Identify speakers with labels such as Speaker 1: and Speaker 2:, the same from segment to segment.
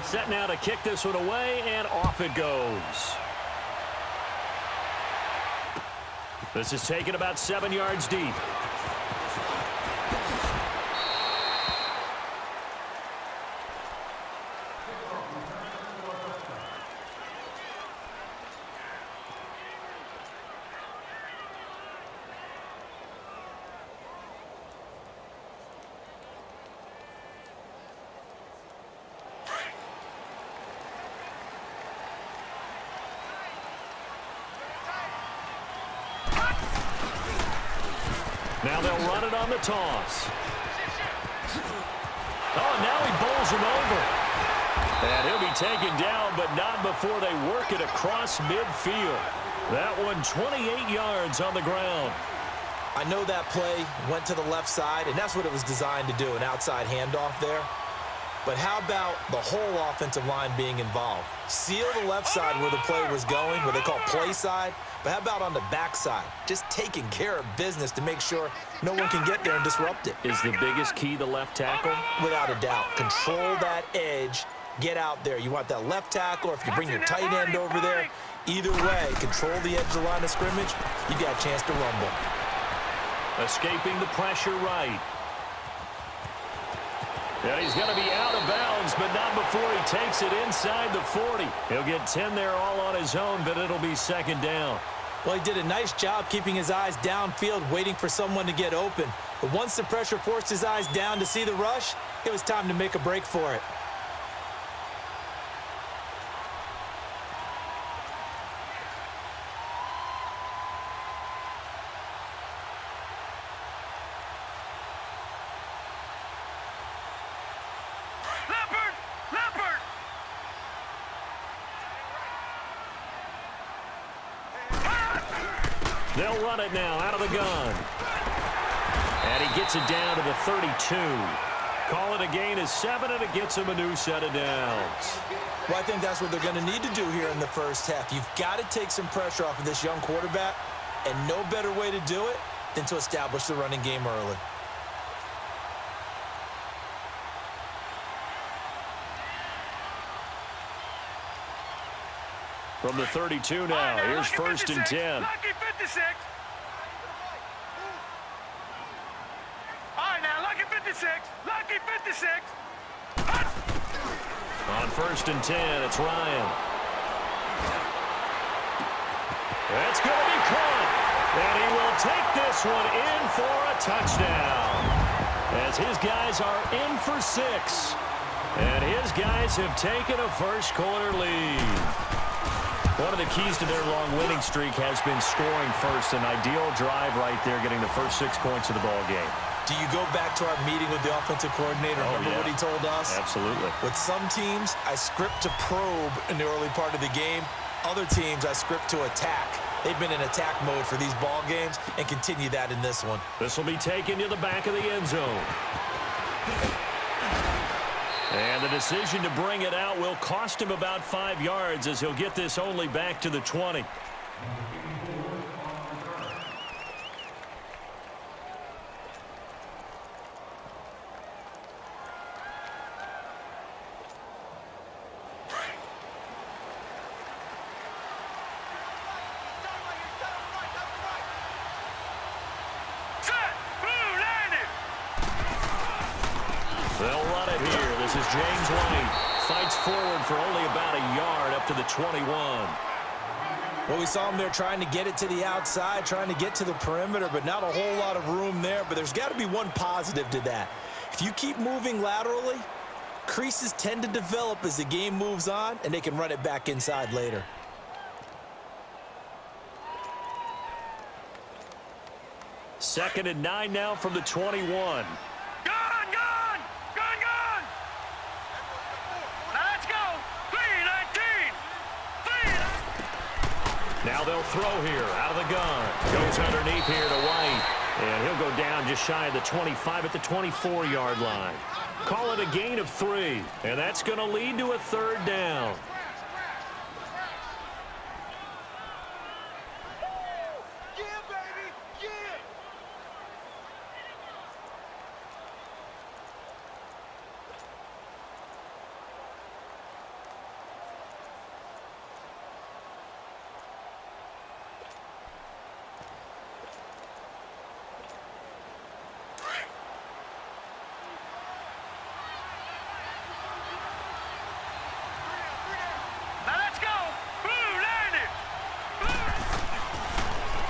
Speaker 1: Set now to kick this one away, and off it goes. This is taken about 7 yards deep. Now they'll run it on the toss. Oh, now he bowls him over. And he'll be taken down, but not before they work it across midfield. That one 28 yards on the ground.
Speaker 2: I know that play went to the left side, and that's what it was designed to do, an outside handoff there. But how about the whole offensive line being involved? Seal the left side where the play was going, what they call play side. But how about on the backside? Just taking care of business to make sure no one can get there and disrupt it.
Speaker 1: Is the biggest key the left tackle?
Speaker 2: Without a doubt. Control that edge. Get out there. You want that left tackle, or if you bring your tight end over there, either way, control the edge of the line of scrimmage, you got a chance to rumble.
Speaker 1: Escaping the pressure right. Yeah, he's going to be out of bounds, but not before he takes it inside the 40. He'll get 10 there all on his own, but it'll be second down.
Speaker 2: Well, he did a nice job keeping his eyes downfield, waiting for someone to get open. But once the pressure forced his eyes down to see the rush, it was time to make a break for it.
Speaker 1: They'll run it now out of the gun. And he gets it down to the 32. Call it a gain of 7, and it gets him a new set of downs.
Speaker 2: Well, I think that's what they're going to need to do here in the first half. You've got to take some pressure off of this young quarterback, and no better way to do it than to establish the running game early.
Speaker 1: From the 32 now, here's first and 10.
Speaker 3: Lucky 56. All right, now, lucky 56. Lucky 56.
Speaker 1: On first and 10, it's Ryan. That's going to be caught. And he will take this one in for a touchdown. As his guys are in for 6. And his guys have taken a first quarter lead. One of the keys to their long winning streak has been scoring first. An ideal drive right there, getting the first 6 points of the ball game.
Speaker 2: Do you go back to our meeting with the offensive coordinator? Remember what he told us?
Speaker 1: Absolutely.
Speaker 2: With some teams, I script to probe in the early part of the game. Other teams, I script to attack. They've been in attack mode for these ball games and continue that in this one.
Speaker 1: This will be taken to the back of the end zone. And the decision to bring it out will cost him about 5 yards, as he'll get this only back to the 20. They'll run it here. This is James White. Fights forward for only about a yard up to the 21.
Speaker 2: Well, we saw him there trying to get it to the outside, trying to get to the perimeter, but not a whole lot of room there. But there's got to be one positive to that. If you keep moving laterally, creases tend to develop as the game moves on, and they can run it back inside later.
Speaker 1: Second and 9 now from the 21. Now they'll throw here out of the gun. Goes underneath here to White. And he'll go down just shy of the 25 at the 24-yard line. Call it a gain of 3. And that's going to lead to a third down.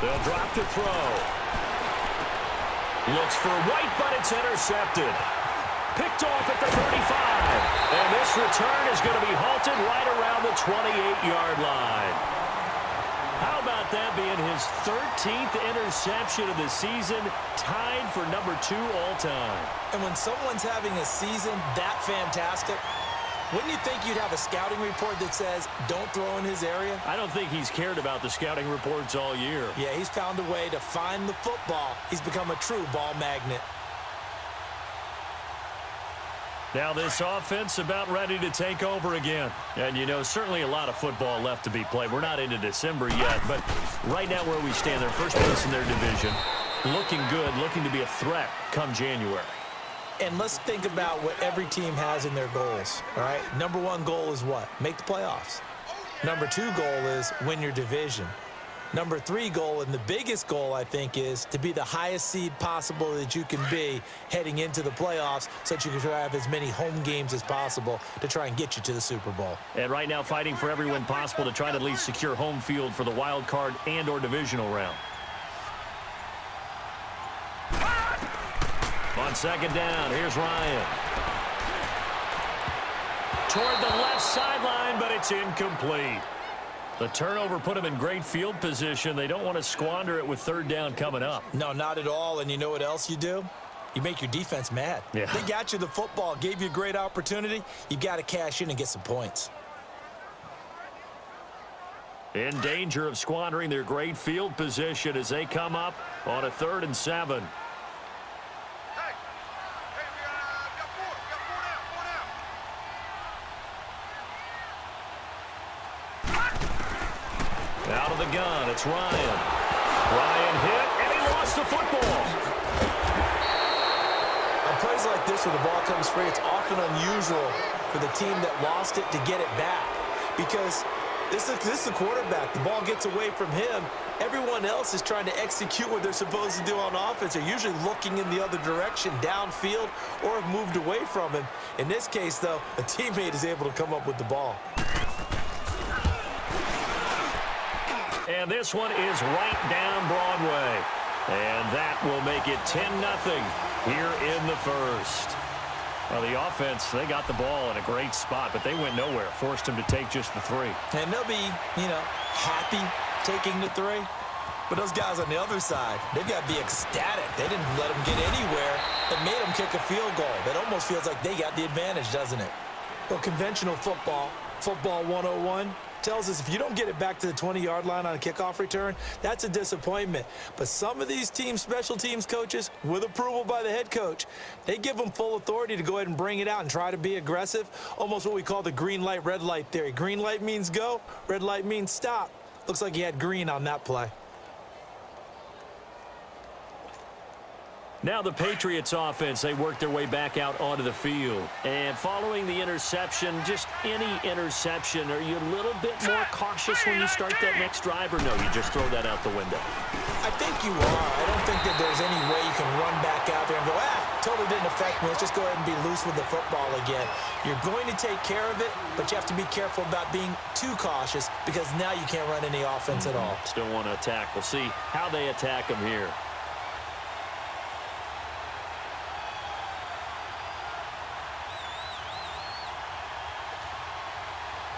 Speaker 1: They'll drop to throw. Looks for White, but it's intercepted. Picked off at the 35. And this return is going to be halted right around the 28-yard line. How about that being his 13th interception of the season, tied for number 2 all-time.
Speaker 2: And when someone's having a season that fantastic, wouldn't you think you'd have a scouting report that says, don't throw in his area?
Speaker 1: I don't think he's cared about the scouting reports all year.
Speaker 2: Yeah, he's found a way to find the football. He's become a true ball magnet.
Speaker 1: Now this offense about ready to take over again. And, you know, certainly a lot of football left to be played. We're not into December yet, but right now where we stand, they're first place in their division. Looking good, looking to be a threat come January.
Speaker 2: And let's think about what every team has in their goals, all right? Number 1 goal is what? Make the playoffs. Number 2 goal is win your division. Number 3 goal, and the biggest goal, I think, is to be the highest seed possible that you can be heading into the playoffs so that you can have as many home games as possible to try and get you to the Super Bowl.
Speaker 1: And right now fighting for every win possible to try to at least secure home field for the wild card and or divisional round. On second down, here's Ryan. Toward the left sideline, but it's incomplete. The turnover put them in great field position. They don't want to squander it with third down coming up.
Speaker 2: No, not at all. And you know what else you do? You make your defense mad.
Speaker 1: Yeah.
Speaker 2: They got you the football, gave you a great opportunity. You got to cash in and get some points.
Speaker 1: In danger of squandering their great field position as they come up on a 3rd and 7. Out of the gun, it's Ryan. Ryan hit, and he lost the football.
Speaker 2: On plays like this where the ball comes free, it's often unusual for the team that lost it to get it back. Because this is the quarterback. The ball gets away from him. Everyone else is trying to execute what they're supposed to do on offense. They're usually looking in the other direction, downfield, or have moved away from him. In this case, though, a teammate is able to come up with the ball.
Speaker 1: And this one is right down Broadway. And that will make it 10-0 here in the first. Well, the offense, they got the ball in a great spot, but they went nowhere. Forced them to take just the 3.
Speaker 2: And they'll be, happy taking the 3. But those guys on the other side, they've got to be ecstatic. They didn't let them get anywhere. It made them kick a field goal. That almost feels like they got the advantage, doesn't it? Well, conventional football 101, tells us if you don't get it back to the 20-yard line on a kickoff return, that's a disappointment. But some of these team special teams coaches, with approval by the head coach, they give them full authority to go ahead and bring it out and try to be aggressive, almost what we call the green light, red light theory. Green light means go, red light means stop. Looks like he had green on that play.
Speaker 1: Now the Patriots offense, they work their way back out onto the field. And following the interception, just any interception, are you a little bit more cautious when you start that next drive, or no, you just throw that out the window?
Speaker 2: I think you are. I don't think that there's any way you can run back out there and go, totally didn't affect me. Let's just go ahead and be loose with the football again. You're going to take care of it, but you have to be careful about being too cautious because now you can't run any offense at all.
Speaker 1: Still want to attack. We'll see how they attack them here.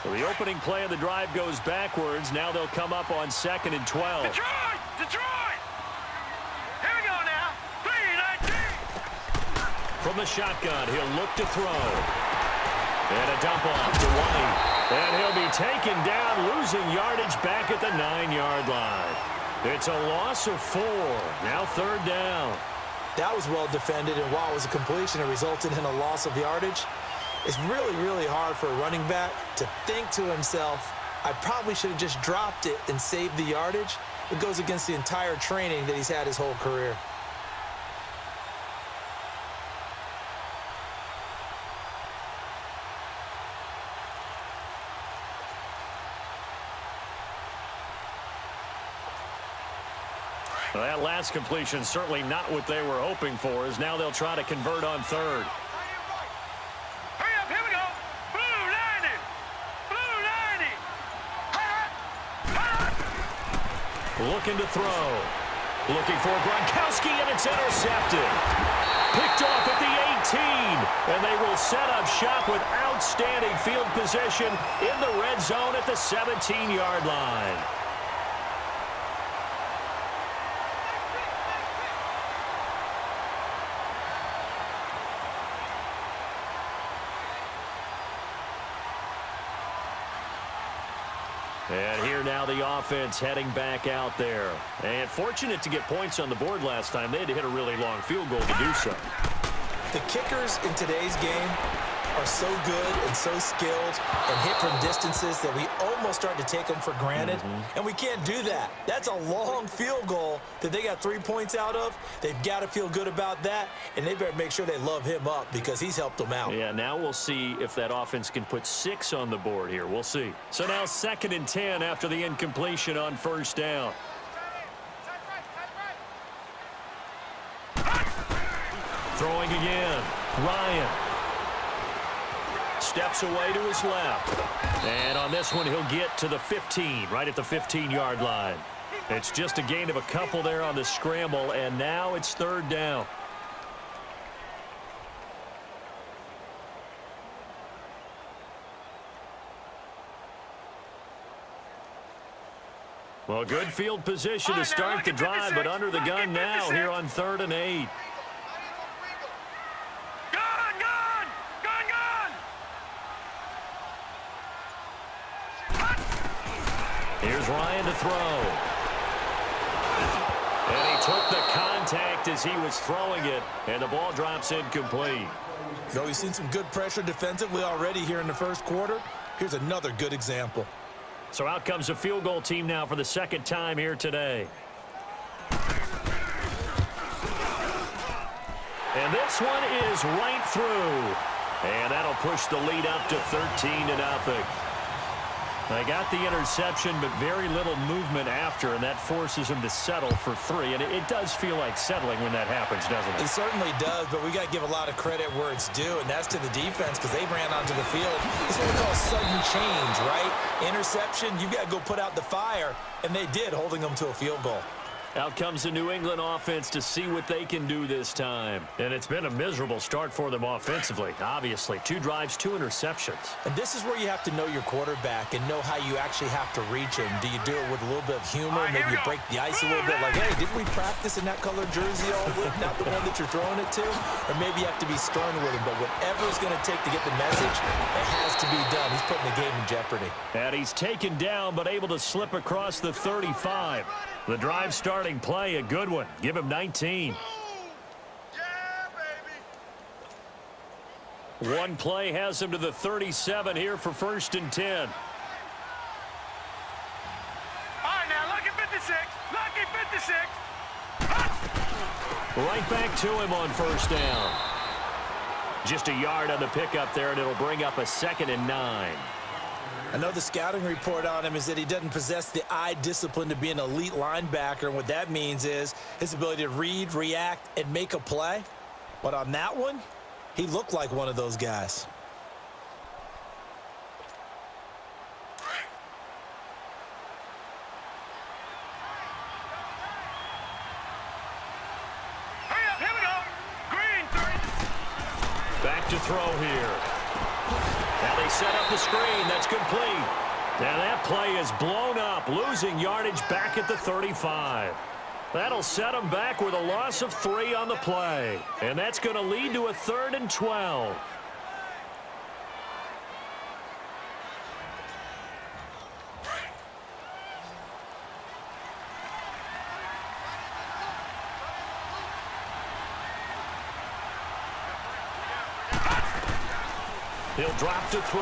Speaker 1: So the opening play of the drive goes backwards. Now they'll come up on 2nd and 12.
Speaker 3: Detroit! Detroit! Here we go now. 3-19.
Speaker 1: From the shotgun, he'll look to throw. And a dump off to White. And he'll be taken down, losing yardage back at the 9-yard line. It's a loss of 4. Now 3rd down.
Speaker 2: That was well defended, and while it was a completion, it resulted in a loss of yardage. It's really, really hard for a running back to think to himself, I probably should have just dropped it and saved the yardage. It goes against the entire training that he's had his whole career.
Speaker 1: Well, that last completion certainly not what they were hoping for, as now they'll try to convert on 3rd.
Speaker 3: Hurry up, here we go. Blue 90. Blue 90.
Speaker 1: Looking to throw. Looking for Gronkowski, and it's intercepted. Picked off at the 18, and they will set up shop with outstanding field position in the red zone at the 17-yard line. And here now the offense heading back out there. And fortunate to get points on the board last time. They had to hit a really long field goal to do so.
Speaker 2: The kickers in today's game are so good and so skilled and hit from distances that we almost start to take them for granted. And we can't do that. That's a long field goal that they got 3 points out of. They've got to feel good about that, and they better make sure they love him up because he's helped them out.
Speaker 1: Yeah, now we'll see if that offense can put 6 on the board here. We'll see. So now 2nd and 10 after the incompletion on 1st down. Throwing again. Ryan. Steps away to his left. And on this one, he'll get to the 15, right at the 15-yard line. It's just a gain of a couple there on the scramble, and now it's 3rd down. Well, good field position to start the drive, but under the gun now here on 3rd and 8. Here's Ryan to throw. And he took the contact as he was throwing it, and the ball drops incomplete.
Speaker 2: So we've seen some good pressure defensively already here in the 1st quarter. Here's another good example.
Speaker 1: So out comes a field goal team now for the 2nd time here today. And this one is right through. And that'll push the lead up to 13-0. They got the interception, but very little movement after, and that forces him to settle for 3. And it does feel like settling when that happens, doesn't it?
Speaker 2: It certainly does, but we got to give a lot of credit where it's due, and that's to the defense because they ran onto the field. It's what we call sudden change, right? Interception, you got to go put out the fire, and they did, holding them to a field goal.
Speaker 1: Out comes the New England offense to see what they can do this time. And it's been a miserable start for them offensively, obviously. 2 drives, 2 interceptions.
Speaker 2: And this is where you have to know your quarterback and know how you actually have to reach him. Do you do it with a little bit of humor? Maybe you break the ice a little bit like, hey, didn't we practice in that colored jersey all week? Not the one that you're throwing it to? Or maybe you have to be stern with him. But whatever it's going to take to get the message, it has to be done. He's putting the game in jeopardy.
Speaker 1: And he's taken down but able to slip across the 35. The drive starting play, a good one. Give him 19. One play has him to the 37 here for 1st and 10.
Speaker 3: All right, now, lucky 56. Lucky 56.
Speaker 1: Right back to him on 1st down. Just a yard on the pickup there, and it'll bring up a 2nd and 9.
Speaker 2: I know the scouting report on him is that he doesn't possess the eye discipline to be an elite linebacker, and what that means is his ability to read, react, and make a play. But on that one, he looked like one of those guys.
Speaker 3: Hurry up, here we go. Green, 3.
Speaker 1: Back to throw here. Now they set up the screen. That's complete. Now that play is blown up, losing yardage back at the 35. That'll set them back with a loss of 3 on the play. And that's going to lead to a 3rd and 12. He'll drop to throw.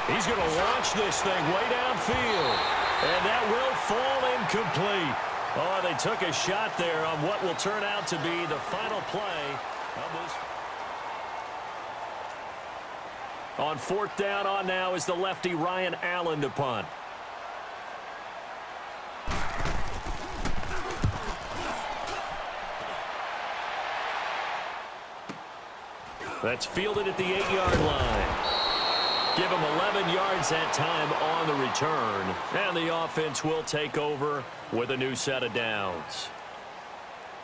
Speaker 1: He's going to launch this thing way downfield. And that will fall incomplete. Oh, they took a shot there on what will turn out to be the final play of this. On 4th down on now is the lefty Ryan Allen to punt. That's fielded at the 8-yard line. Give him 11 yards that time on the return. And the offense will take over with a new set of downs.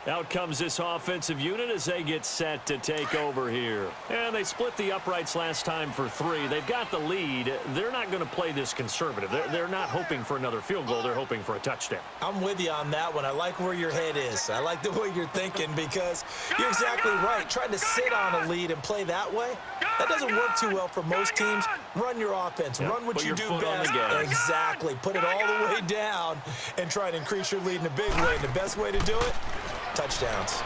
Speaker 1: Out comes this offensive unit as they get set to take over here. And they split the uprights last time for 3. They've got the lead. They're not going to play this conservative. They're not hoping for another field goal. They're hoping for a touchdown.
Speaker 2: I'm with you on that one. I like where your head is. I like the way you're thinking because you're exactly right. Trying to sit on a lead and play that way, that doesn't work too well for most teams. Run your offense. Run what you do best. Exactly. Put it all the way down and try and increase your lead in a big way. And the best way to do it, touchdowns.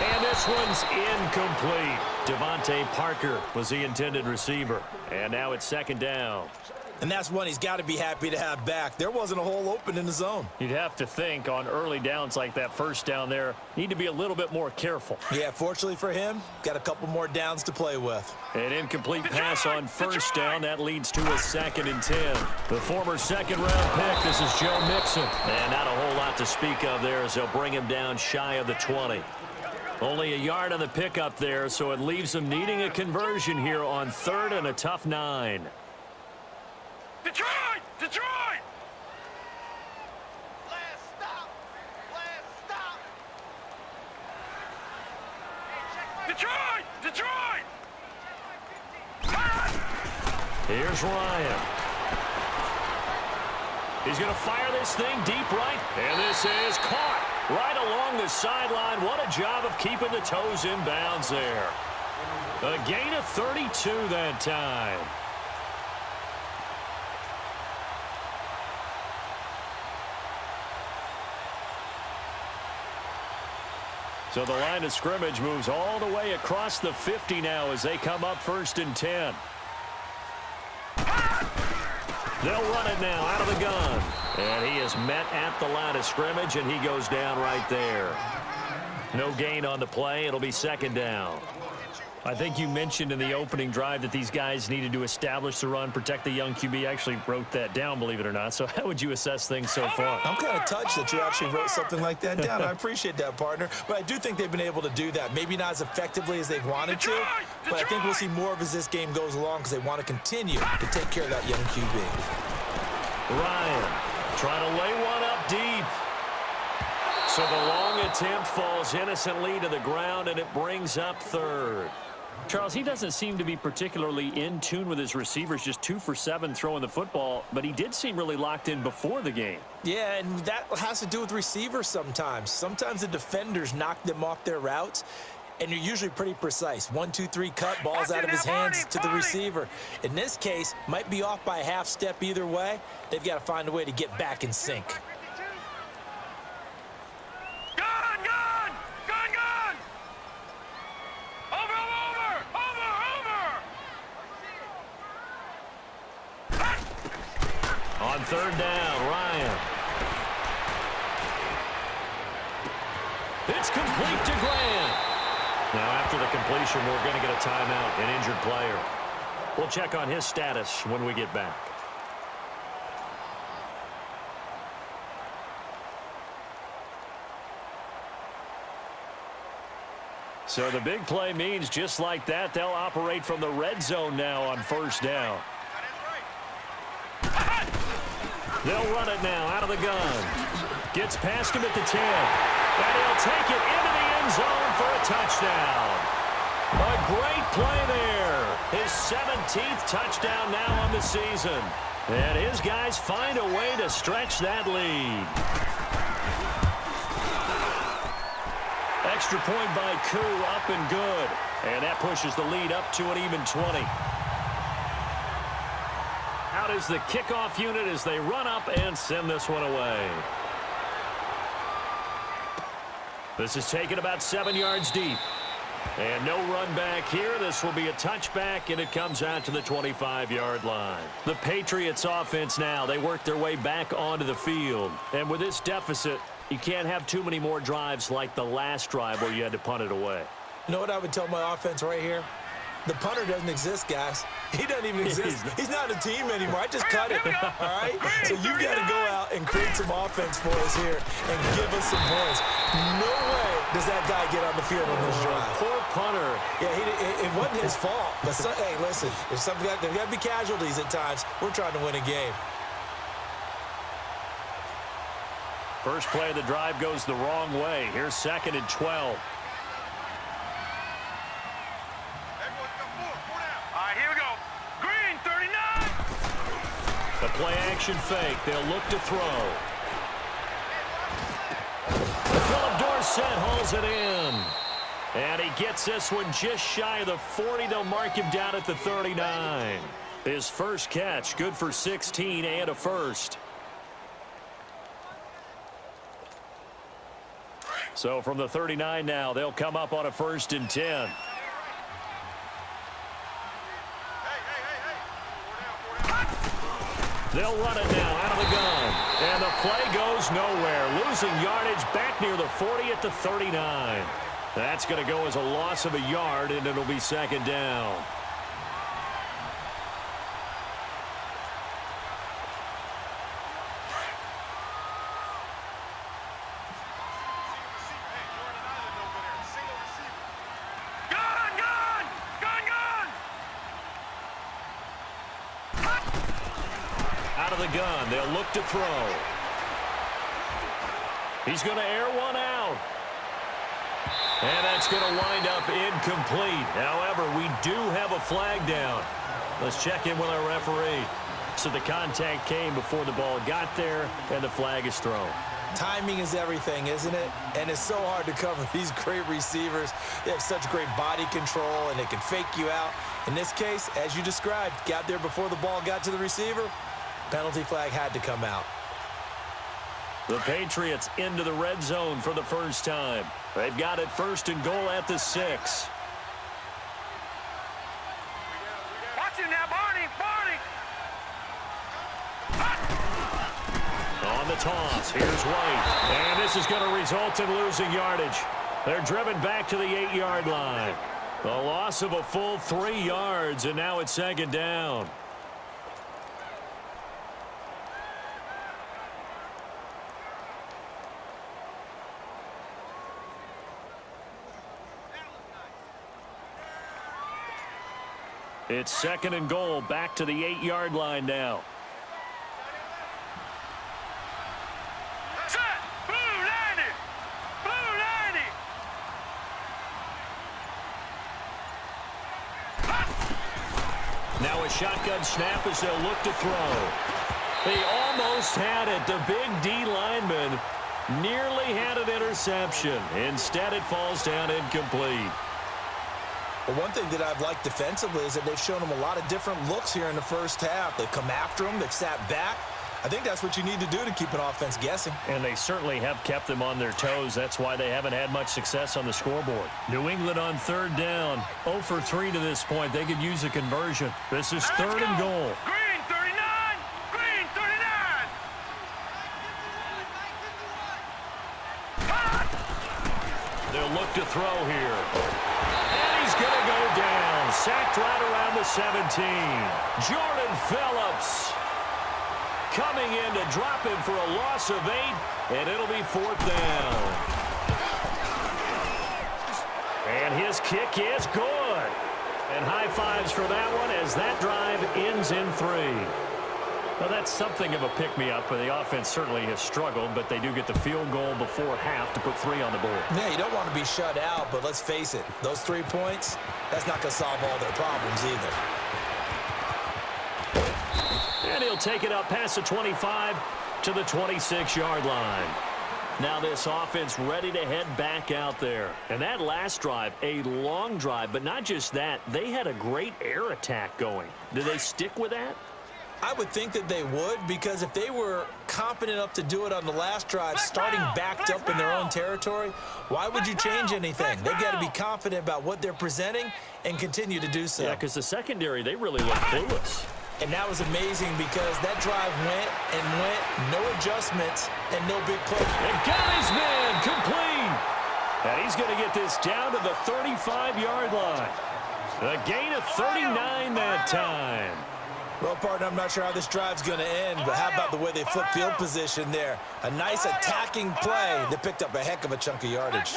Speaker 1: And this one's incomplete. Devontae Parker was the intended receiver. And now it's second down.
Speaker 2: And that's one he's got to be happy to have back. There wasn't a hole open in the zone.
Speaker 1: You'd have to think on early downs like that first down there, need to be a little bit more careful.
Speaker 2: Yeah, fortunately for him, got a couple more downs to play with.
Speaker 1: An incomplete pass on first down. That leads to a 2nd and 10. The former second-round pick, this is Joe Mixon. And not a whole lot to speak of there as they'll bring him down shy of the 20. Only a yard on the pickup there, so it leaves them needing a conversion here on 3rd and a tough 9.
Speaker 3: Detroit! Detroit!
Speaker 4: Last stop! Last stop!
Speaker 3: Detroit! Detroit!
Speaker 1: Here's Ryan. He's going to fire this thing deep right, and this is caught right along the sideline. What a job of keeping the toes in bounds there. A gain of 32 that time. So the line of scrimmage moves all the way across the 50 now as they come up 1st and 10. They'll run it now out of the gun. And he is met at the line of scrimmage, and he goes down right there. No gain on the play. It'll be 2nd down. I think you mentioned in the opening drive that these guys needed to establish the run, protect the young QB. I actually wrote that down, believe it or not. So how would you assess things so far?
Speaker 2: I'm kind of touched that you actually wrote something like that down. I appreciate that, partner. But I do think they've been able to do that. Maybe not as effectively as they've wanted to, but I think we'll see more of as this game goes along because they want to continue to take care of that young QB.
Speaker 1: Ryan trying to lay one up deep. So the long attempt falls innocently to the ground, and it brings up 3rd. Charles, he doesn't seem to be particularly in tune with his receivers, just 2 for 7 throwing the football, but he did seem really locked in before the game.
Speaker 2: Yeah, and that has to do with receivers sometimes. Sometimes the defenders knock them off their routes, and you're usually pretty precise. 1, 2, 3, cut, balls out of his hands to the receiver. In this case, might be off by a half step either way. They've got to find a way to get back in sync.
Speaker 1: On 3rd down, Ryan. It's complete to Grant. Now after the completion, we're going to get a timeout, an injured player. We'll check on his status when we get back. So the big play means just like that, they'll operate from the red zone now on 1st down. They'll run it now out of the gun. Gets past him at the 10. And he'll take it into the end zone for a touchdown. A great play there. His 17th touchdown now on the season. And his guys find a way to stretch that lead. Extra point by Koo, up and good. And that pushes the lead up to an even 20. Out is the kickoff unit as they run up and send this one away. This is taken about 7 yards deep. And no run back here. This will be a touchback, and it comes out to the 25-yard line. The Patriots offense now, they work their way back onto the field. And with this deficit, you can't have too many more drives like the last drive where you had to punt it away.
Speaker 2: You know what I would tell my offense right here? The punter doesn't exist, guys. He doesn't even exist. He's not a team anymore. I just cut it, all right? So you've got to go out and create some offense for us here and give us some points. No way does that guy get on the field on this drive?
Speaker 1: Poor punter.
Speaker 2: Yeah, it wasn't his fault. But, hey, listen, there's got to be casualties at times. We're trying to win a game.
Speaker 1: First play of the drive goes the wrong way. Here's 2nd and 12.
Speaker 3: All right, here we go. Green, 39.
Speaker 1: The play action fake. They'll look to throw. Philip Dorsett hauls it in. And he gets this one just shy of the 40. They'll mark him down at the 39. His first catch, good for 16 and a first. So from the 39 now, they'll come up on a 1st and 10. They'll run it now out of the gun. And the play goes nowhere. Losing yardage back near the 40 at the 39. That's going to go as a loss of a yard, and it'll be 2nd down. Out of the gun, they'll look to throw. He's going to air one out. And that's going to wind up incomplete. However, we do have a flag down. Let's check in with our referee. So the contact came before the ball got there, and the flag is thrown.
Speaker 2: Timing is everything, isn't it? And it's so hard to cover these great receivers. They have such great body control, and they can fake you out. In this case, as you described, got there before the ball got to the receiver. Penalty flag had to come out.
Speaker 1: The Patriots into the red zone for the first time. They've got it 1st and goal at the 6.
Speaker 3: Watch him now, Barney.
Speaker 1: On the toss, here's White. And this is going to result in losing yardage. They're driven back to the 8-yard line. A loss of a full 3 yards, and now it's 2nd down. It's 2nd and goal, back to the 8-yard line now.
Speaker 3: Set. Blue 90. Blue 90.
Speaker 1: Now a shotgun snap as they'll look to throw. They almost had it. The big D lineman nearly had an interception. Instead, it falls down incomplete.
Speaker 2: Well, one thing that I've liked defensively is that they've shown them a lot of different looks here in the first half. They've come after them. They've sat back. I think that's what you need to do to keep an offense guessing.
Speaker 1: And they certainly have kept them on their toes. That's why they haven't had much success on the scoreboard. New England on 3rd down. 0 for 3 to this point. They could use a conversion. This is 3rd and goal.
Speaker 3: Green 39. Green 39.
Speaker 1: They'll look to throw here. And he's going to go down. Sacked right around the 17. Jordan Phillips coming in to drop him for a loss of 8, and it'll be 4th down. And his kick is good. And high fives for that one as that drive ends in 3. Well, that's something of a pick-me-up, but the offense certainly has struggled, but they do get the field goal before half to put 3 on the board.
Speaker 2: Yeah, you don't want to be shut out, but let's face it, those 3 points, that's not going to solve all their problems either.
Speaker 1: And he'll take it up past the 25 to the 26-yard line. Now this offense ready to head back out there. And that last drive, a long drive, but not just that, they had a great air attack going. Do they stick with that?
Speaker 2: I would think that they would, because if they were confident enough to do it on the last drive, starting backed up in their own territory, why would you change anything? They've got to be confident about what they're presenting and continue to do so.
Speaker 1: Yeah, because the secondary, they really look clueless.
Speaker 2: And that was amazing because that drive went and went, no adjustments, and no big play.
Speaker 1: And got his man complete. And he's going to get this down to the 35-yard line. A gain of 39 that time.
Speaker 2: Well, partner, I'm not sure how this drive's going to end, but how about the way they flip field position there? A nice attacking play that picked up a heck of a chunk of yardage.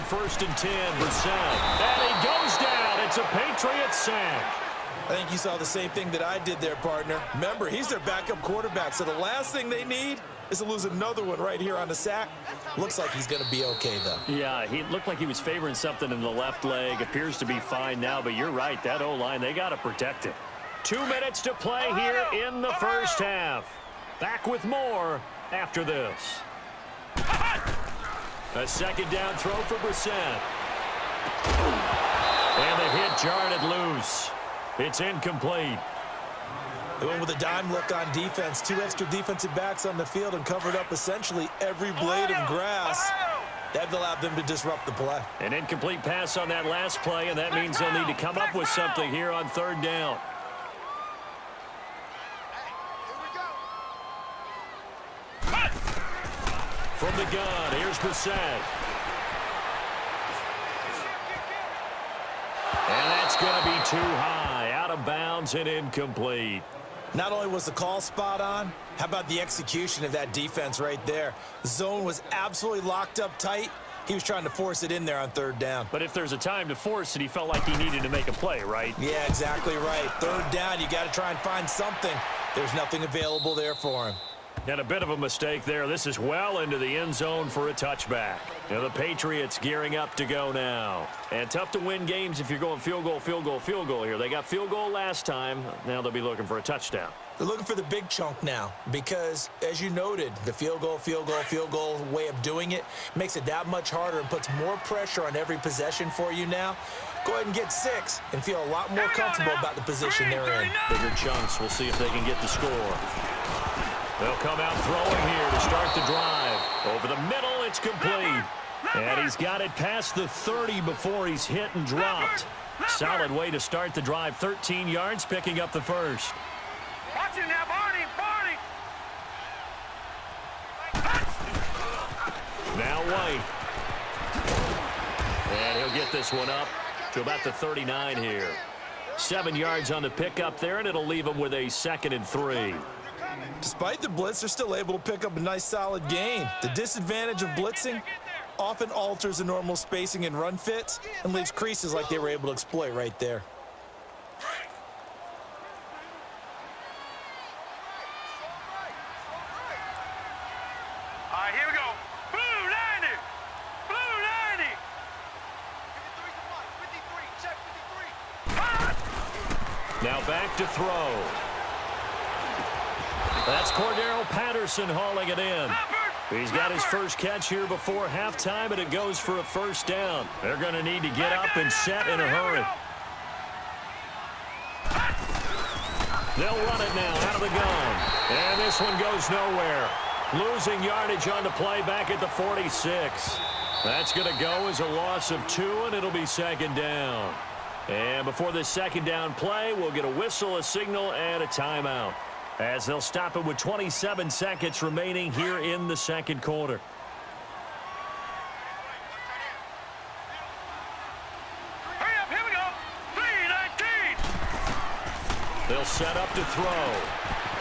Speaker 1: first and 10. Brissett. And he goes down. It's a Patriots sack.
Speaker 2: I think you saw the same thing that I did there, partner. Remember, he's their backup quarterback, so the last thing they need is to lose another one right here on the sack. Looks like he's going to be okay, though.
Speaker 1: Yeah, he looked like he was favoring something in the left leg. Appears to be fine now, but you're right. That O-line, they got to protect it. 2 minutes to play here in the first half. Back with more after this. A second down throw for Brissett. And the hit jarred it loose. It's incomplete.
Speaker 2: They went with a dime look on defense. 2 extra defensive backs on the field and covered up essentially every blade of grass. That allowed them to disrupt the play.
Speaker 1: An incomplete pass on that last play, and that means they'll need to come up with something here on third down. From the gun, here's Brissett. And that's going to be too high. Out of bounds and incomplete.
Speaker 2: Not only was the call spot on, how about the execution of that defense right there? Zone was absolutely locked up tight. He was trying to force it in there on third down.
Speaker 1: But if there's a time to force it, he felt like he needed to make a play, right?
Speaker 2: Yeah, exactly right. Third down, you got to try and find something. There's nothing available there for him.
Speaker 1: And a bit of a mistake there. This is well into the end zone for a touchback. Now the Patriots gearing up to go now. And tough to win games if you're going field goal, field goal, field goal here. They got field goal last time. Now they'll be looking for a touchdown.
Speaker 2: They're looking for the big chunk now because, as you noted, the field goal way of doing it makes it that much harder and puts more pressure on every possession for you now. Go ahead and get 6 and feel a lot more comfortable about the position they're in.
Speaker 1: Bigger chunks. We'll see if they can get the score. They'll come out throwing here to start the drive. Over the middle, it's complete. And he's got it past the 30 before he's hit and dropped. Solid way to start the drive. 13 yards, picking up the first.
Speaker 3: Watch it now, Barney!
Speaker 1: Now White. And he'll get this one up to about the 39 here. 7 yards on the pickup there, and it'll leave him with a 2nd and 3.
Speaker 2: Despite the blitz, they're still able to pick up a nice solid gain. The disadvantage of blitzing often alters the normal spacing and run fits and leaves creases like they were able to exploit right there.
Speaker 3: All right, here we go. Blue 90! Blue 90!
Speaker 4: 53, check 53.
Speaker 1: Now back to throw. That's Cordero Patterson hauling it in. He's got his first catch here before halftime, and it goes for a first down. They're going to need to get up and set in a hurry. They'll run it now out of the gun. And this one goes nowhere. Losing yardage on the play back at the 46. That's going to go as a loss of 2, and it'll be 2nd down. And before this 2nd down play, we'll get a whistle, a signal, and a timeout, as they'll stop it with 27 seconds remaining here in the second quarter.
Speaker 3: Hurry up, here we go. 3:19.
Speaker 1: They'll set up to throw.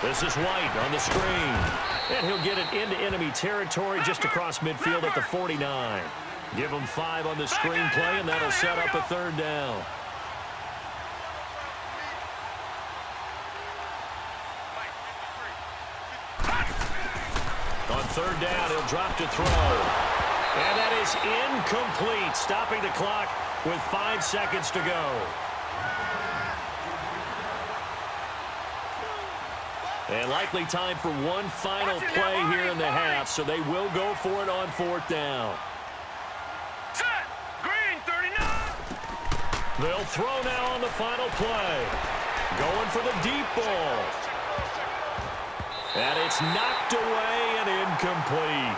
Speaker 1: This is White on the screen. And he'll get it into enemy territory just across midfield at the 49. Give him 5 on the screen play, and that'll set up a 3rd down. On 3rd down, he'll drop to throw. And that is incomplete, stopping the clock with 5 seconds to go. And likely time for one final play here in the half, so they will go for it on 4th down.
Speaker 3: Set. Green 39.
Speaker 1: They'll throw now on the final play. Going for the deep ball. And it's knocked away and incomplete.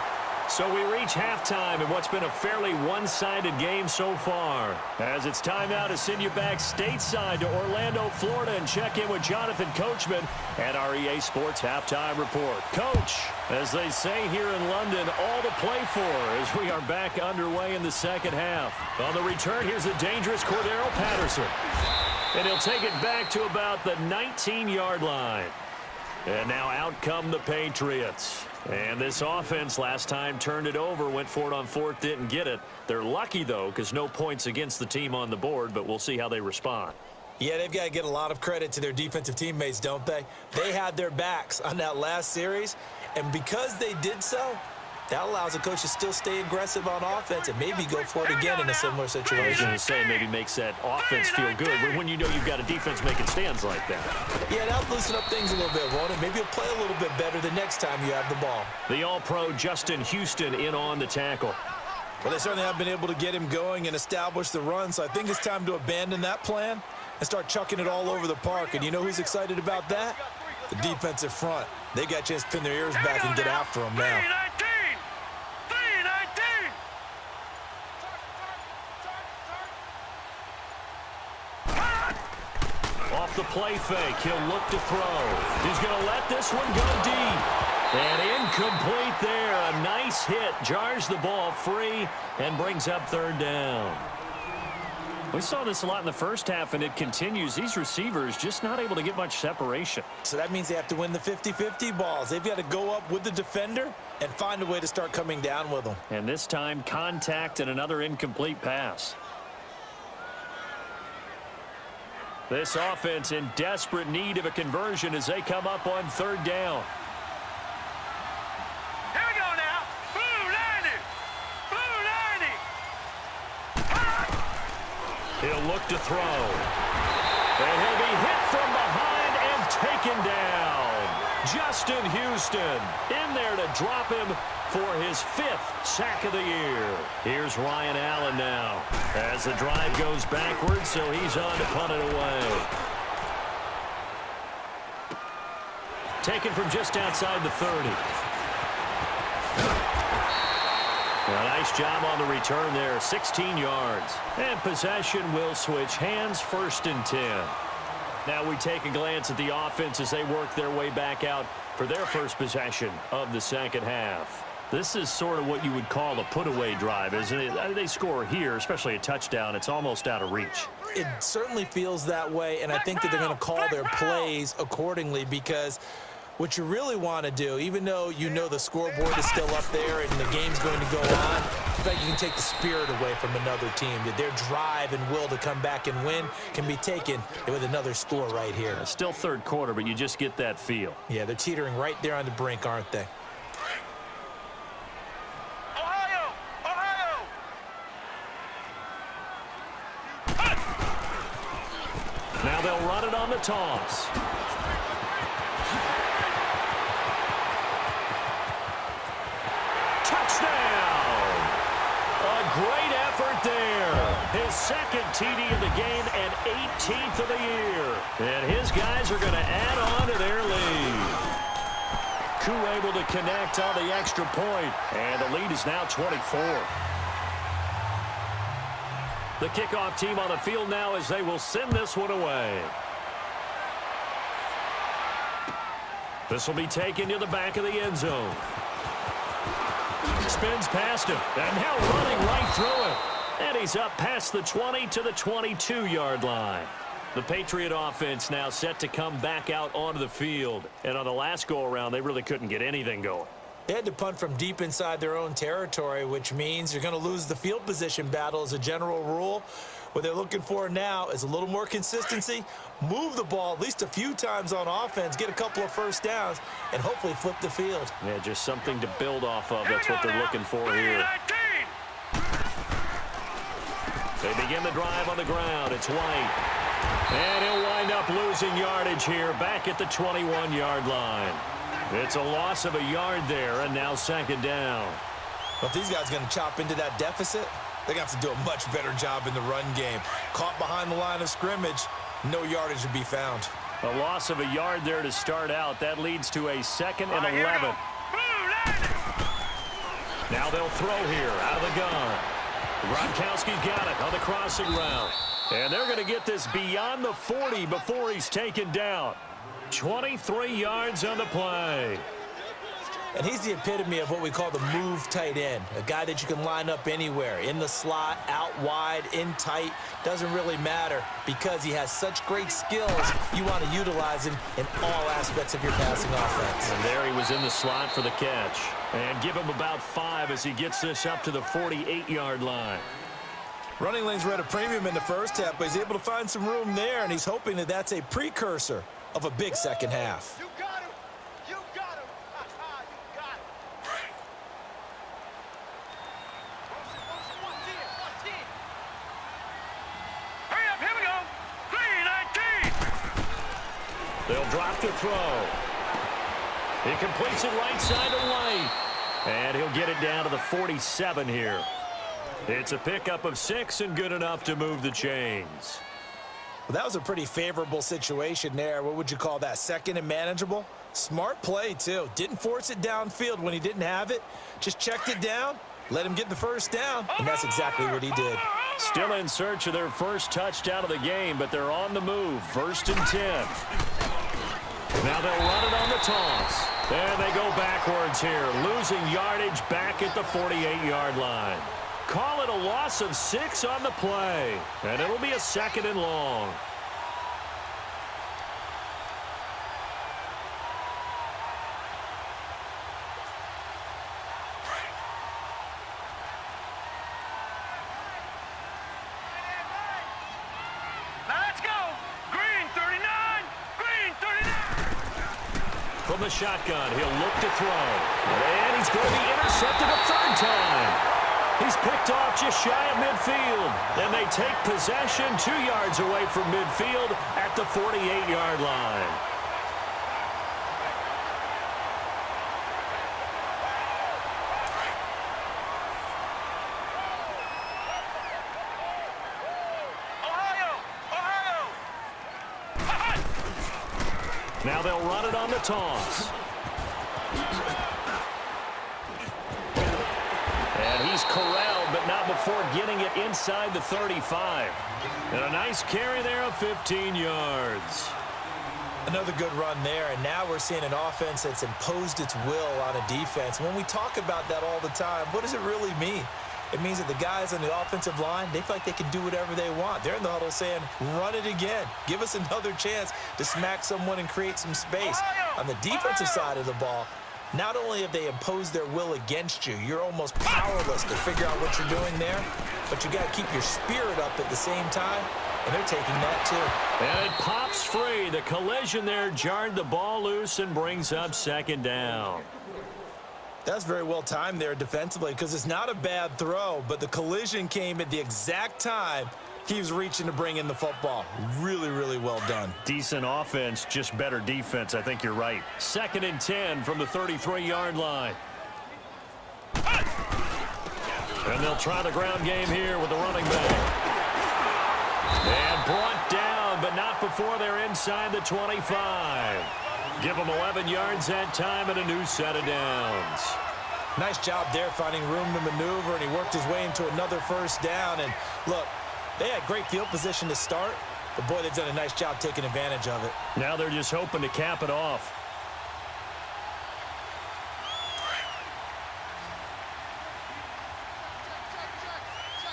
Speaker 1: So we reach halftime in what's been a fairly one-sided game so far. As it's time now to send you back stateside to Orlando, Florida, and check in with Jonathan Coachman at our EA Sports Halftime Report. Coach, as they say here in London, all to play for as we are back underway in the second half. On the return, here's a dangerous Cordero Patterson. And he'll take it back to about the 19-yard line. And now out come the Patriots. And this offense last time turned it over, went for it on fourth, didn't get it. They're lucky, though, because no points against the team on the board, but we'll see how they respond.
Speaker 2: Yeah, they've got to get a lot of credit to their defensive teammates, don't they? They had their backs on that last series, and because they did so, that allows the coach to still stay aggressive on offense and maybe go for it again in a similar situation.
Speaker 1: I was going to say maybe makes that offense feel good, but when you know you've got a defense making stands like that.
Speaker 2: Yeah, that'll loosen up things a little bit, won't it? Maybe you'll play a little bit better the next time you have the ball.
Speaker 1: The All-Pro Justin Houston in on the tackle.
Speaker 2: Well, they certainly have been able to get him going and establish the run, so I think it's time to abandon that plan and start chucking it all over the park. And you know who's excited about that? The defensive front. They got a chance to pin their ears back and get after him now.
Speaker 3: 3-19.
Speaker 1: Off the play fake, he'll look to throw. He's going to let this one go deep. And incomplete there. A nice hit. Jars the ball free and brings up third down. We saw this a lot in the first half, and it continues. These receivers just not able to get much separation.
Speaker 2: So that means they have to win the 50-50 balls. They've got to go up with the defender and find a way to start coming down with them.
Speaker 1: And this time, contact and another incomplete pass. This offense in desperate need of a conversion as they come up on third down.
Speaker 3: Here we go now. Blue 90. Blue 90.
Speaker 1: He'll look to throw. And he'll be hit from behind and taken down. Justin Houston in there to drop him for his 5th sack of the year. Here's Ryan Allen now as the drive goes backwards, so he's on to punt it away. Taken from just outside the 30. A nice job on the return there, 16 yards. And possession will switch hands, 1st and 10. Now we take a glance at the offense as they work their way back out for their first possession of the second half. This is sort of what you would call a put-away drive, isn't it? They score here, especially a touchdown. It's almost out of reach.
Speaker 2: It certainly feels that way, and I think that they're going to call their plays accordingly because what you really want to do, even though you know the scoreboard is still up there and the game's going to go on, in fact, you can take the spirit away from another team. That their drive and will to come back and win can be taken with another score right here.
Speaker 1: It's still third quarter, but you just get that feel.
Speaker 2: Yeah, they're teetering right there on the brink, aren't they?
Speaker 1: Now they'll run it on the toss. Touchdown! A great effort there. His second TD of the game and 18th of the year. And his guys are going to add on to their lead. Koo able to connect on the extra point, and the lead is now 24. The kickoff team on the field now as they will send this one away. This will be taken to the back of the end zone. Spins past him, and now running right through him. And he's up past the 20 to the 22-yard line. The Patriot offense now set to come back out onto the field. And on the last go-around, they really couldn't get anything going.
Speaker 2: They had to punt from deep inside their own territory, which means you're going to lose the field position battle as a general rule. What they're looking for now is a little more consistency, move the ball at least a few times on offense, get a couple of first downs, and hopefully flip the field.
Speaker 1: Yeah, just something to build off of. That's what they're looking for here. They begin the drive on the ground. It's White. And he'll wind up losing yardage here back at the 21-yard line. It's a loss of a yard there, and now second down.
Speaker 2: Well, if these guys are going to chop into that deficit, they're going to have to do a much better job in the run game. Caught behind the line of scrimmage, no yardage to be found.
Speaker 1: A loss of a yard there to start out. That leads to a 2nd and 11. Now they'll throw here out of the gun. Gronkowski's got it on the crossing route. And they're going to get this beyond the 40 before he's taken down. 23 yards on the play.
Speaker 2: And he's the epitome of what we call the move tight end, a guy that you can line up anywhere, in the slot, out wide, in tight, doesn't really matter because he has such great skills. You want to utilize him in all aspects of your passing offense.
Speaker 1: And there he was in the slot for the catch. And give him about 5 as he gets this up to the 48-yard line.
Speaker 2: Running lanes were at a premium in the first half, but he's able to find some room there, and he's hoping that that's a precursor of a big second half.
Speaker 4: You got him. You got him. You got him. Motion, 1-10.
Speaker 3: Hurry up, here we go. 3-19.
Speaker 1: They'll drop to throw. He completes it right side to White. And he'll get it down to the 47 here. It's a pickup of 6 and good enough to move the chains.
Speaker 2: Well, that was a pretty favorable situation there. What would you call that? Second and manageable? Smart play, too. Didn't force it downfield when he didn't have it. Just checked it down, let him get the first down, and that's exactly what he did.
Speaker 1: Still in search of their first touchdown of the game, but they're on the move. 1st and 10. Now they'll run it on the toss. There they go backwards here, losing yardage back at the 48-yard line. Call it a loss of 6 on the play, and it'll be a 2nd and long.
Speaker 3: Now let's go. Green 39. Green 39.
Speaker 1: From the shotgun, he'll look to throw. And he's going to be intercepted a 3rd time. He's picked off just shy of midfield. And they take possession 2 yards away from midfield at the 48-yard line.
Speaker 3: Ohio.
Speaker 1: Now they'll run it on the toss. And he's corralled, but not before getting it inside the 35. And a nice carry there of 15 yards.
Speaker 2: Another good run there, and now we're seeing an offense that's imposed its will on a defense. When we talk about that all the time, what does it really mean? It means that the guys on the offensive line, they feel like they can do whatever they want. They're in the huddle saying, run it again. Give us another chance to smack someone and create some space. On the defensive side of the ball, not only have they imposed their will against you, you're almost powerless to figure out what you're doing there, but you got to keep your spirit up at the same time, and they're taking that too.
Speaker 1: And it pops free. The collision there jarred the ball loose and brings up 2nd down.
Speaker 2: That's very well timed there defensively because it's not a bad throw, but the collision came at the exact time he was reaching to bring in the football. Really, really well done.
Speaker 1: Decent offense, just better defense. I think you're right. 2nd and 10 from the 33-yard line. And they'll try the ground game here with the running back. And brought down, but not before they're inside the 25. Give them 11 yards that time and a new set of downs.
Speaker 2: Nice job there finding room to maneuver, and he worked his way into another 1st down. And look, they had great field position to start, but boy, they've done a nice job taking advantage of it.
Speaker 1: Now they're just hoping to cap it off.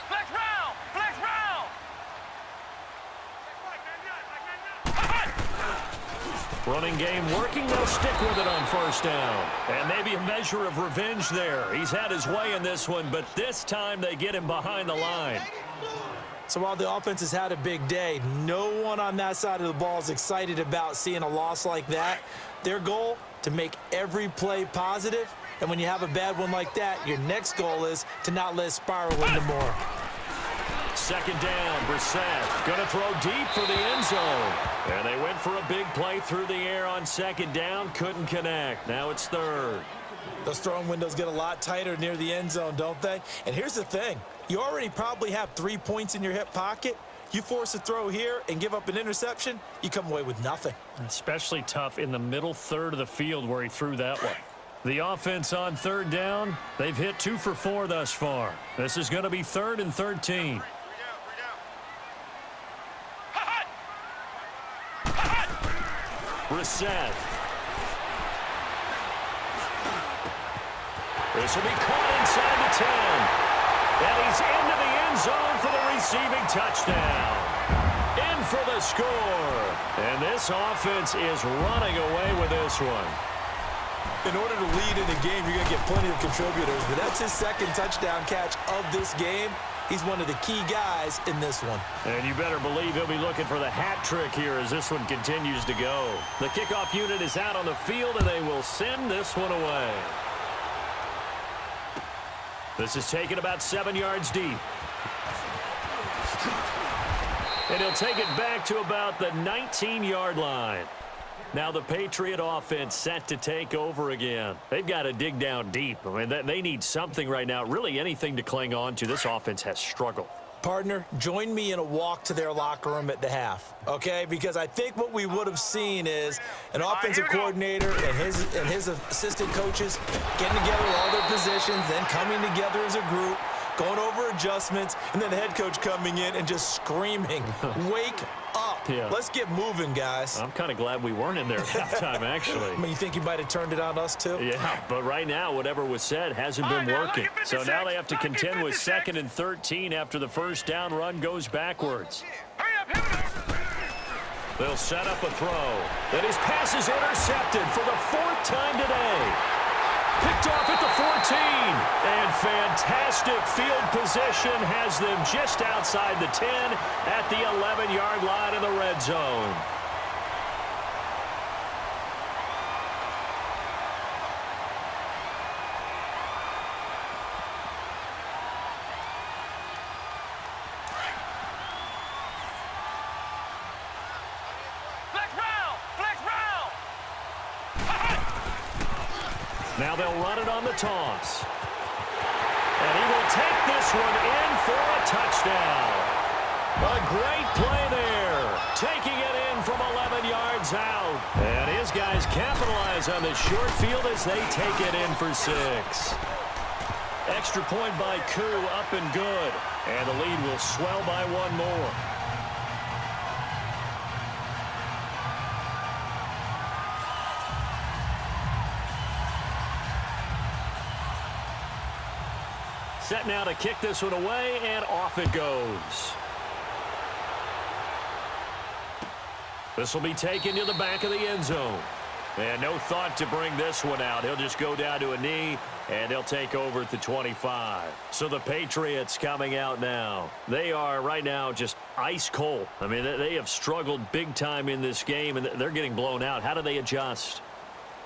Speaker 3: Flex round. Flex round.
Speaker 1: Running game working. They'll stick with it on 1st down. And maybe a measure of revenge there. He's had his way in this one, but this time they get him behind the line.
Speaker 2: So while the offense has had a big day, no one on that side of the ball is excited about seeing a loss like that. Their goal, to make every play positive. And when you have a bad one like that, your next goal is to not let it spiral into more.
Speaker 1: 2nd down, Brissett going to throw deep for the end zone. And they went for a big play through the air on 2nd down, couldn't connect. Now it's 3rd.
Speaker 2: Those throwing windows get a lot tighter near the end zone, don't they? And here's the thing. You already probably have 3 points in your hip pocket. You force a throw here and give up an interception, you come away with nothing.
Speaker 1: Especially tough in the middle 3rd of the field where he threw that one. The offense on 3rd down, they've hit 2 for 4 thus far. This is going to be 3rd and 13.
Speaker 3: Brissett.
Speaker 1: This will be caught inside the 10. And he's into the end zone for the receiving touchdown. In for the score. And this offense is running away with this one.
Speaker 2: In order to lead in a game, you're going to get plenty of contributors, but that's his second touchdown catch of this game. He's one of the key guys in this one.
Speaker 1: And you better believe he'll be looking for the hat trick here as this one continues to go. The kickoff unit is out on the field, and they will send this one away. This is taken about 7 yards deep. And he'll take it back to about the 19-yard line. Now the Patriot offense set to take over again. They've got to dig down deep. I mean, they need something right now, really anything to cling on to. This offense has struggled.
Speaker 2: Partner, join me in a walk to their locker room at the half, okay? Because I think what we would have seen is an offensive coordinator and his assistant coaches getting together all their positions, then coming together as a group, going over adjustments, and then the head coach coming in and just screaming, wake up.
Speaker 1: Yeah.
Speaker 2: Let's get moving, guys.
Speaker 1: I'm kind of glad we weren't in there at halftime, actually.
Speaker 2: I mean, you think he might have turned it on us, too?
Speaker 1: Yeah, but right now, whatever was said hasn't been working. So now they have to contend with 2nd and 13 after the first down run goes backwards.
Speaker 3: Hurry up, here we go.
Speaker 1: They'll set up a throw. Then his pass is intercepted for the 4th time today. Picked off at the 14. And fantastic field position has them just outside the 10 at the 11-yard line in the red zone.
Speaker 3: Flex round, flex round.
Speaker 1: Now they'll run it on the toss. And he will take this one in for a touchdown. A great play there. Taking it in from 11 yards out. And his guys capitalize on the short field as they take it in for 6. Extra point by Koo, up and good. And the lead will swell by one more. Set now to kick this one away, and off it goes. This will be taken to the back of the end zone. And no thought to bring this one out. He'll just go down to a knee, and they'll take over at the 25. So the Patriots coming out now. They are right now just ice cold. I mean, they have struggled big time in this game, and they're getting blown out. How do they adjust?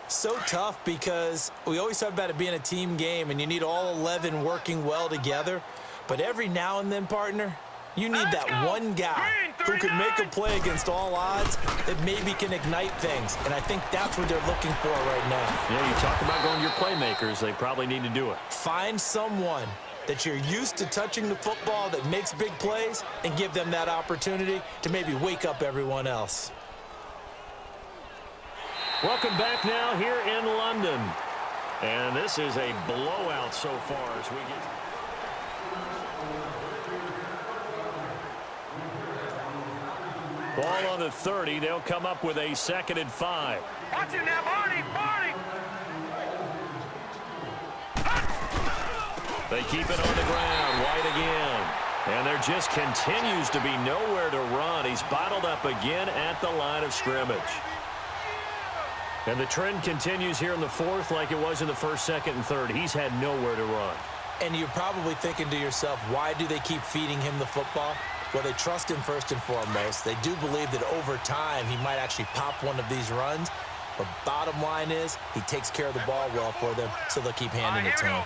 Speaker 2: So tough because we always talk about it being a team game and you need all 11 working well together. But every now and then, partner, you need that one guy who can make a play against all odds that maybe can ignite things. And I think that's what they're looking for right now.
Speaker 1: Yeah, you talk about going to your playmakers. They probably need to do it.
Speaker 2: Find someone that you're used to touching the football that makes big plays and give them that opportunity to maybe wake up everyone else.
Speaker 1: Welcome back now here in London. And this is a blowout so far as we get... Ball on the 30. They'll come up with a 2nd and 5.
Speaker 3: Watch it now, Barney, Barney.
Speaker 1: They keep it on the ground. White again. And there just continues to be nowhere to run. He's bottled up again at the line of scrimmage. And the trend continues here in the 4th like it was in the 1st, 2nd, and 3rd. He's had nowhere to run.
Speaker 2: And you're probably thinking to yourself, why do they keep feeding him the football? Well, they trust him first and foremost. They do believe that over time he might actually pop one of these runs. But bottom line is he takes care of the ball well for them, so they'll keep handing it to him.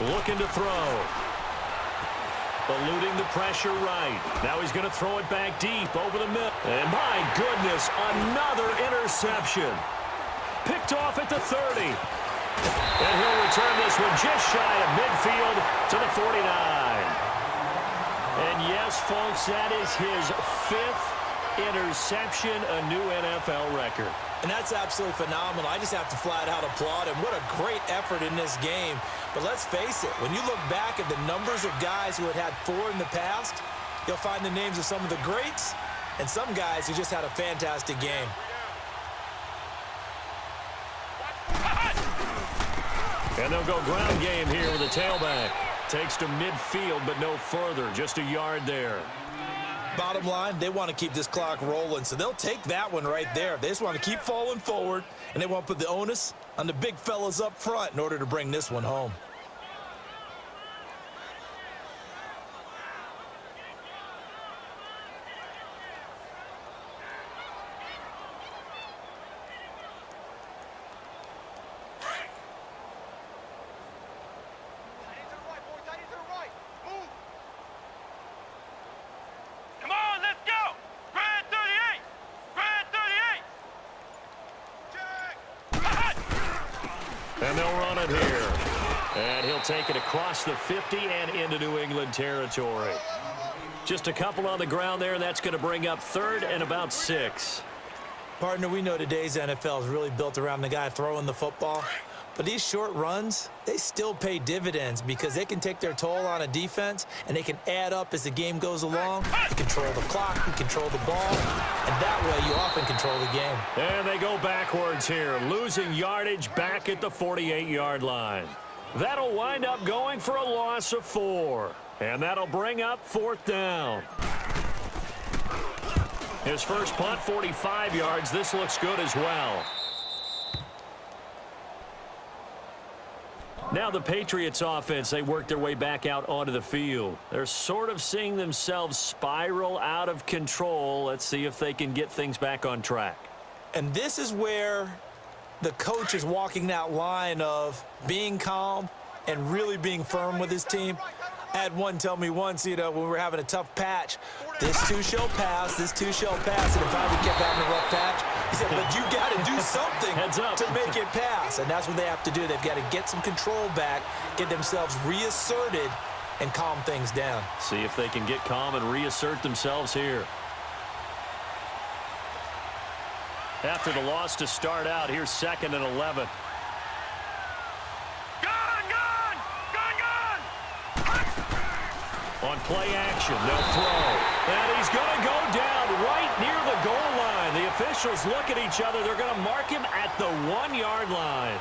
Speaker 1: Looking to throw. Eluding the pressure right. Now he's going to throw it back deep over the middle. And my goodness, another interception. Picked off at the 30. And he'll return this one just shy of midfield to the 49. And yes, folks, that is his 5th interception, a new NFL record.
Speaker 2: And that's absolutely phenomenal. I just have to flat out applaud him. What a great effort in this game. But let's face it, when you look back at the numbers of guys who had 4 in the past, you'll find the names of some of the greats and some guys who just had a fantastic game.
Speaker 1: And they'll go ground game here with a tailback. Takes to midfield, but no further. Just a yard there.
Speaker 2: Bottom line, they want to keep this clock rolling, so they'll take that one right there. They just want to keep falling forward, and they want to put the onus on the big fellas up front in order to bring this one home.
Speaker 3: Come on, let's go! Brad 38! Brad 38!
Speaker 1: And they'll run it here. And he'll take it across the 50 and into New England territory. Just a couple on the ground there, and that's going to bring up 3rd and about 6.
Speaker 2: Partner, we know today's NFL is really built around the guy throwing the football. But these short runs, they still pay dividends because they can take their toll on a defense, and they can add up as the game goes along. You control the clock, you control the ball, and that way you often control the game.
Speaker 1: And they go backwards here, losing yardage back at the 48-yard line. That'll wind up going for a loss of 4. And that'll bring up 4th down. His first punt, 45 yards. This looks good as well. Now the Patriots offense, they work their way back out onto the field. They're sort of seeing themselves spiral out of control. Let's see if they can get things back on track.
Speaker 2: And this is where the coach is walking that line of being calm and really being firm with his team. I had one tell me once, when we were having a tough patch, this too shall pass, this too shall pass, and if I kept having a rough patch, he said, but you got to do something to make it pass, and that's what they have to do. They've got to get some control back, get themselves reasserted, and calm things down.
Speaker 1: See if they can get calm and reassert themselves here. After the loss to start out, here's 2nd and 11. On play action, they'll throw. And he's going to go down right near the goal line. The officials look at each other. They're going to mark him at the 1-yard line.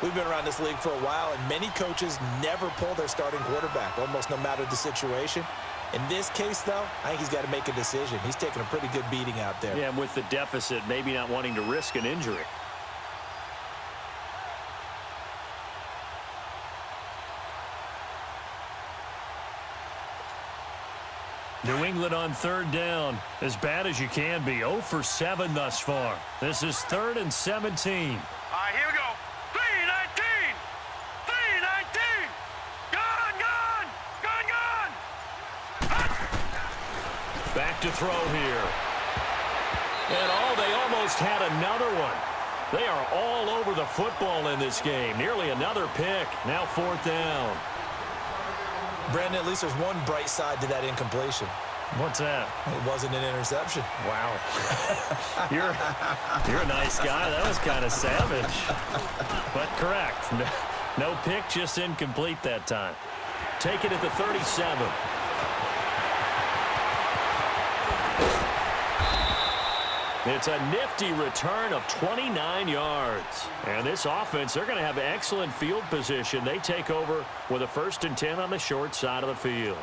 Speaker 2: We've been around this league for a while, and many coaches never pull their starting quarterback, almost no matter the situation. In this case, though, I think he's got to make a decision. He's taking a pretty good beating out there.
Speaker 1: Yeah, and with the deficit, maybe not wanting to risk an injury. New England on 3rd down. As bad as you can be. 0 for 7 thus far. This is 3rd and 17.
Speaker 3: All right, here we go. 3-19! 3-19! Gone, gone! Gone, gone!
Speaker 1: Back to throw here. And they almost had another one. They are all over the football in this game. Nearly another pick. Now 4th down.
Speaker 2: Brandon, at least there's one bright side to that incompletion.
Speaker 1: What's that?
Speaker 2: It wasn't an interception.
Speaker 1: Wow. You're a nice guy. That was kind of savage. But correct. No pick, just incomplete that time. Take it at the 37. It's a nifty return of 29 yards. And this offense, they're going to have excellent field position. They take over with a 1st and 10 on the short side of the field.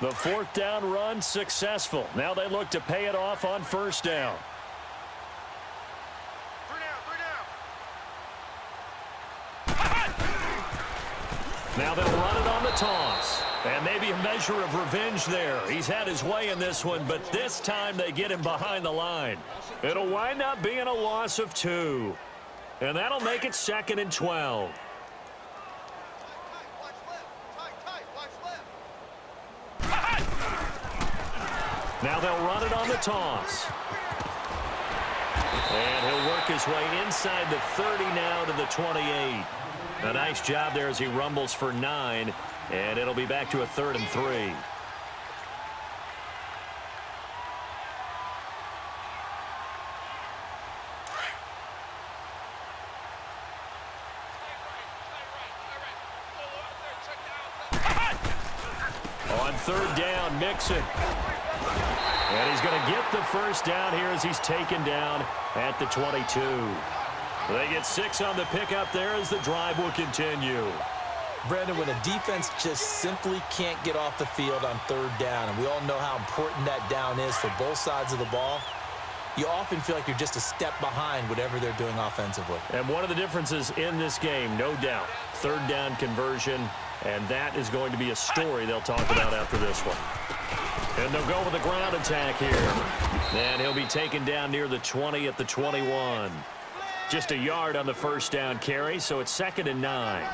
Speaker 1: The 4th down run successful. Now they look to pay it off on 1st down. Now they'll run it on the toss. And maybe a measure of revenge there. He's had his way in this one, but this time they get him behind the line. It'll wind up being a loss of 2. And that'll make it 2nd and 12. Now they'll run it on the toss. And he'll work his way inside the 30 now to the 28. A nice job there as he rumbles for 9, and it'll be back to a 3rd and 3. On third down, Mixon. And he's going to get the first down here as he's taken down at the 22. They get 6 on the pickup there as the drive will continue.
Speaker 2: Brandon, when a defense just simply can't get off the field on third down, and we all know how important that down is for both sides of the ball, you often feel like you're just a step behind whatever they're doing offensively.
Speaker 1: And one of the differences in this game, no doubt, third down conversion, and that is going to be a story they'll talk about after this one. And they'll go with a ground attack here. And he'll be taken down near the 20 at the 21. Just a yard on the first down carry, so it's 2nd and 9.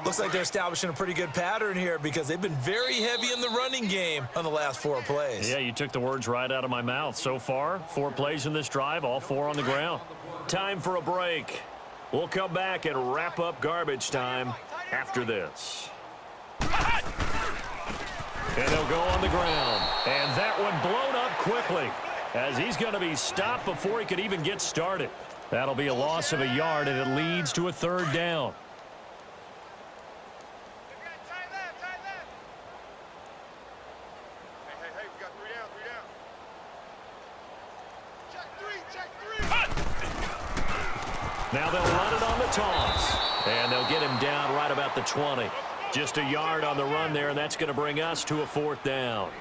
Speaker 2: Looks like they're establishing a pretty good pattern here because they've been very heavy in the running game on the last 4 plays.
Speaker 1: Yeah, you took the words right out of my mouth. So far, 4 plays in this drive, all 4 on the ground. Time for a break. We'll come back and wrap up garbage time after this. And they'll go on the ground. And that one blown up quickly as he's going to be stopped before he could even get started. That'll be a loss of a yard, and it leads to a 3rd down. Now they'll run it on the toss. And they'll get him down right about the 20. Just a yard on the run there, and that's going to bring us to a 4th down.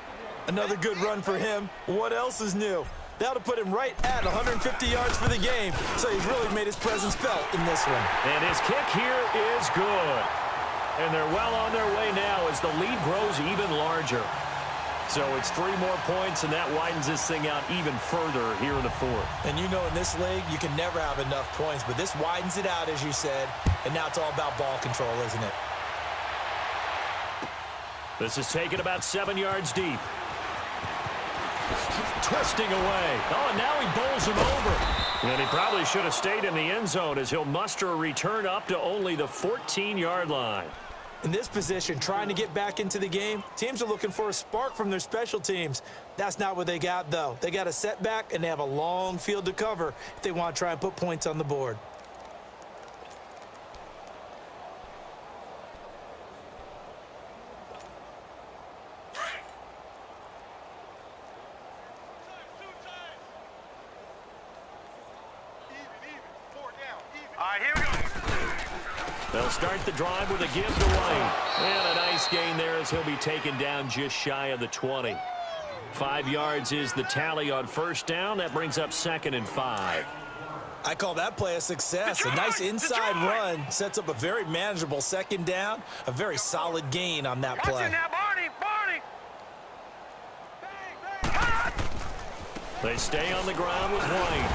Speaker 2: Another good run for him. What else is new? That'll put him right at 150 yards for the game. So he's really made his presence felt in this one.
Speaker 1: And his kick here is good. And they're well on their way now as the lead grows even larger. So it's 3 more points, and that widens this thing out even further here in the 4th.
Speaker 2: And you know in this league, you can never have enough points, but this widens it out, as you said, and now it's all about ball control, isn't it?
Speaker 1: This is taken about 7 yards deep. Twisting away. Oh, and now he bowls him over. And he probably should have stayed in the end zone as he'll muster a return up to only the 14-yard line.
Speaker 2: In this position, trying to get back into the game, teams are looking for a spark from their special teams. That's not what they got, though. They got a setback, and they have a long field to cover if they want to try and put points on the board.
Speaker 3: All right, here we go.
Speaker 1: They'll start the drive with a give to White. And a nice gain there as he'll be taken down just shy of the 20. 5 yards is the tally on first down. That brings up 2nd and 5.
Speaker 2: I call that play a success. A nice inside run sets up a very manageable 2nd down. A very solid gain on that play.
Speaker 3: Watch it now, Barney, Barney.
Speaker 1: They stay on the ground with White.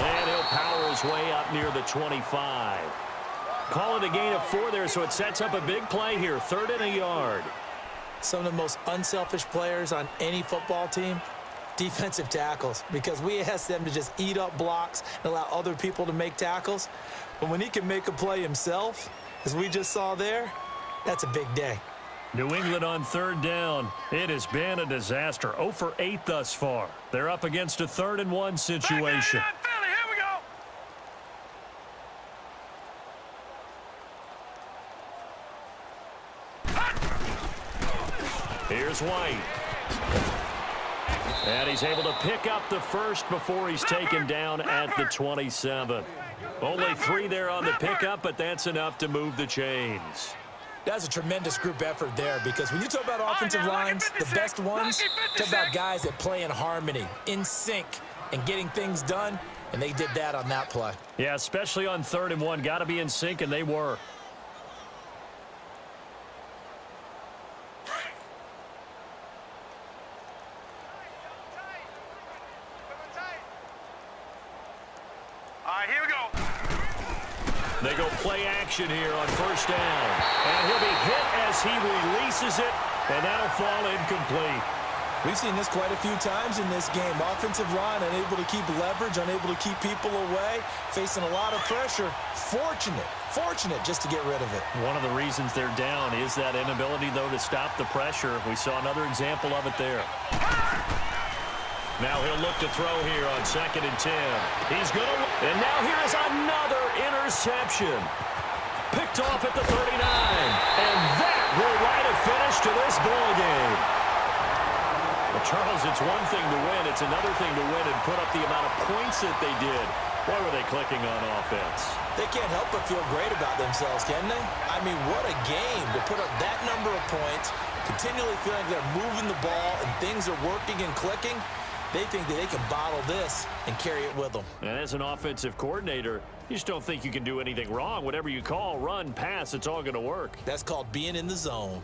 Speaker 1: And he'll power his way up near the 25. Call it a gain of 4 there, so it sets up a big play here. 3rd and a yard.
Speaker 2: Some of the most unselfish players on any football team, defensive tackles, because we ask them to just eat up blocks and allow other people to make tackles. But when he can make a play himself, as we just saw there, that's a big day.
Speaker 1: New England on 3rd down. It has been a disaster. 0 for 8 thus far. They're up against a 3rd and 1 situation.
Speaker 3: Philly, here we go.
Speaker 1: Here's White. And he's able to pick up the first before he's taken down at the 27. Only 3 there on the pickup, but that's enough to move the chains.
Speaker 2: That's a tremendous group effort there because when you talk about offensive lines, the best ones, talk about guys that play in harmony, in sync, and getting things done, and they did that on that play.
Speaker 1: Yeah, especially on 3rd and 1. Got to be in sync, and they were.
Speaker 3: All right, here we go.
Speaker 1: They go play action here on first down. And he'll be hit as he releases it, and that'll fall incomplete.
Speaker 2: We've seen this quite a few times in this game. Offensive line unable to keep leverage, unable to keep people away, facing a lot of pressure. Fortunate just to get rid of it.
Speaker 1: One of the reasons they're down is that inability, though, to stop the pressure. We saw another example of it there. Now he'll look to throw here on 2nd and 10. He's going to, and now here is another interception. Picked off at the 39. And that will to this ball game. Well, Charles, it's one thing to win. It's another thing to win and put up the amount of points that they did. Boy, were they clicking on offense.
Speaker 2: They can't help but feel great about themselves, can they? I mean, what a game to put up that number of points, continually feeling they're moving the ball and things are working and clicking. They think that they can bottle this and carry it with them.
Speaker 1: And as an offensive coordinator, you just don't think you can do anything wrong. Whatever you call, run, pass, it's all going to work.
Speaker 2: That's called being in the zone.